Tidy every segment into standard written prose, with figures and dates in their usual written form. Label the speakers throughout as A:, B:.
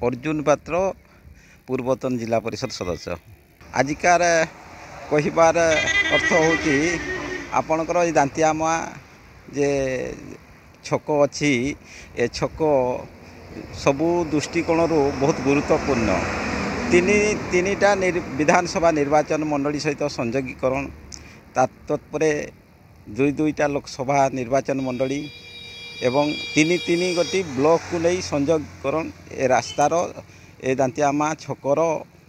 A: अर्जुन पात्र पूर्वतन जिला परिषद सदस्य आजिकार कहिबार अर्थ होची आपणकर दांतियामा जे छक अच्छी ए छक सबु दृष्टिकोण बहुत गुरुत्वपूर्ण तीनिटा विधानसभा निर्वाचन मंडली सहित संयोगीकरण तत्पर दुईटा लोकसभा निर्वाचन मंडली एवं तीन गोटी ब्लॉक को नहीं संयोगकरण ए रास्तार ए दांतियामा छकर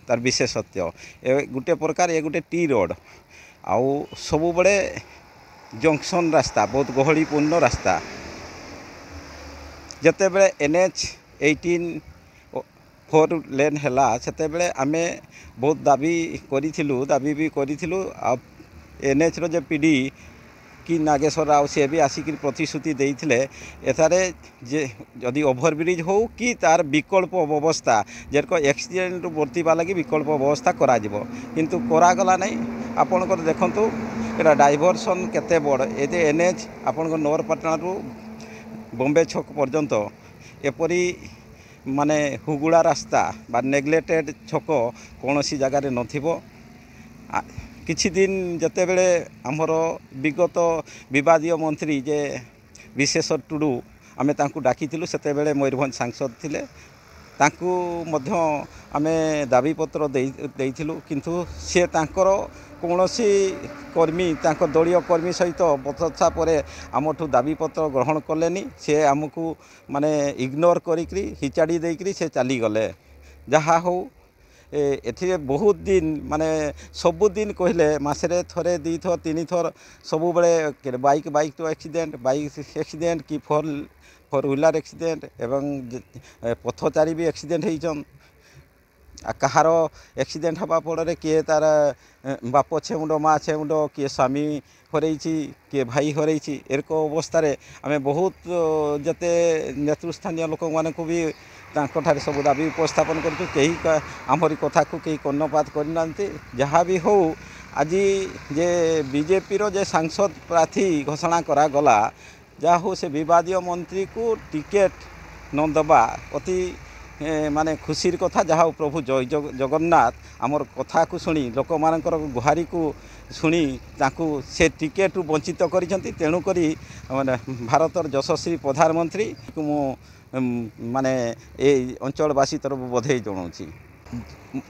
A: तार विशेषत्व ए गोटे प्रकार ये गोटे टी रोड आउ सबु बड़े जंक्शन रास्ता बहुत गहलीपूर्ण रास्ता जते बेले NH-18 4 लेन हैला सेते बेले आमे बहुत दाबी भी करिथिलु आ NH रो जे पीडी कि नागेश्वर राव सी भी आसिक प्रतिश्रुति देते एथारे जे जदि ओभरब्रिज हो कि तार विकल्प व्यवस्था जेरक एक्सीडेंट बर्तिबा लगी विकल्प व्यवस्था करा जिवो किंतु करागला नहीं आपणकर देखंतु एटा डाइवर्सन केते बड़ ए NH आपणकर नवरपाटना रु बॉम्बे छक पर्यंत एपरी माने हुगुड़ा रास्ता बा नेग्लेक्टेड छक कौन सी जगार नथिबो किछि दिन जते बेले आमर विगत विवादीय मंत्री जे विशेषर टुडू आमे तांकु डाकिथिलु सेते बेले मयूरभंज सांसद थिले तांकु मध्य आमे दाबीपत्र देइथिलु किंतु से तांकर कौनसी कर्मी तांकर दलीय कर्मी सहित बतसा परे आमठू दाबीपत्र ग्रहण कलेनी से आमको माने इग्नोर करिकरी हिचाड़ी देकरी से चली गले जहा हो एथिरे बहुत दिन माने सबुदिन कहले मासरे थरे दी थर तीन थर सबु बड़े बाइक तो एक्सीडेंट कि फोर व्हीलर एक्सीडेंट एवं पथचारी भी एक्सीडेंट होइछन कहार एक्सीडेंट हवा फल किए तार बाप छेमुंड माँ छेमुंड किए स्वामी हरई किए भाई हरई एरक अवस्था आम बहुत जते नेतृस्थानीय लोक मानक भी तांठारे सब दाबी उपस्थापन करूँ कहीं आमरी कथा को कहीं कर्णपात करना जहाँ भी हो आज जे बीजेपी रो जे सांसद प्रार्थी घोषणा करागला जहाँ हो से विवादीय मंत्री को टिकेट न दबा अति माने खुशीर कथा जहाँ प्रभु जय जगन्नाथ आमर कथा को शुणी लोक मानकर गुहारी को शुणी ताकू से टिकेट वंचित करिसेंती तेणुकरी माने भारतर यशस्वी प्रधानमंत्री को मु माने ए अंचलवासी तरफ बधाई जनाऊँगी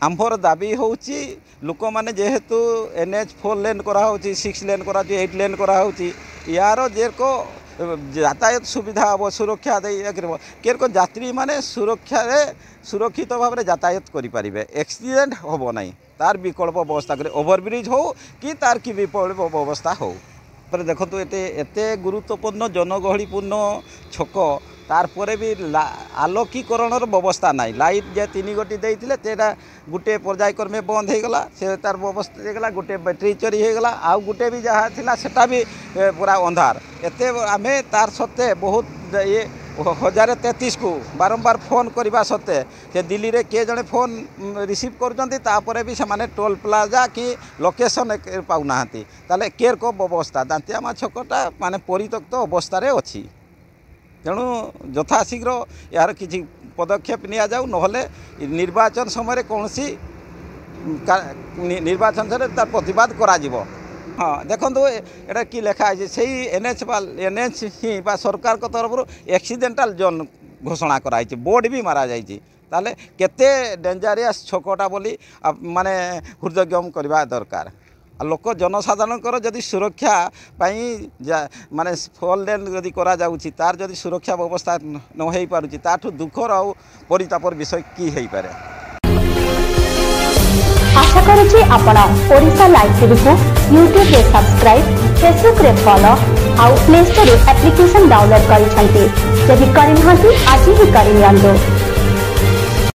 A: आमर दाबी होची लोक माने जेहेतु NH-4 लेन करा होची 6 लेन करा 8 लेन करा होची यार जेरको यातायात सुविधा हम सुरक्षा केरको यात्री माने सुरक्षित भाव में यातायात करें एक्सीडेंट हम ना तार विकल्प व्यवस्था करे ओभरब्रिज हो कि तार कि विकल्प व्यवस्था हो देखो तो एते गुरुत्वपूर्ण जनगहलीपूर्ण छक तारपरे भी आलोकीकरण व्यवस्था ना लाइट जे 3 गोटी देते गोटे पर्यायक्रमे बंद हो गला से तार व्यवस्था देगला गोटे बैटेरी चोरी हो गला आउ गोटे भी जहाँ थिला सेटा भी पूरा अंधार एते आमे तार सत्ते बहुत ये 1033 को बारंबार फोन करने सत्ते से दिल्ली रे किए जड़े फोन रिसीव कर भी से टोल प्लाजा कि लोकेशन पाऊना ताले केर को व्यवस्था दांतियामा छकटा माने परित्यक्त अवस्था अच्छी तेणु यथाशीघ्र यार किसी पदक्षेप नि जाऊ नहले निर्वाचन समय कौन सी निर्वाचन से तार प्रतिवाद करा जिवो हाँ देखो एटा कि लेखा है से NH ही सरकार को तरफ एक्सीडेंटाल जोन घोषणा कराई बोर्ड भी मारा जाइए ताले केते डेंजरियस छकटा बोली माने हृदयंगम करवा दरकार लोक जनसाधारण जदि सुरक्षा माने 4 लेन जदि करा जाउछि तार जदि सुरक्षा व्यवस्था न हो पारुछि ताठू दुखर आ परितापर विषय की हो पारे।
B: आशा करुछि आपण ओडिशा लाइव टीवी को यूट्यूब रे सब्सक्राइब फेसबुक रे फॉलो आउ प्ले स्टोर रे एप्लिकेशन डाउनलोड करिसेंती जदि करिनहंती आज ही करिनियंदो।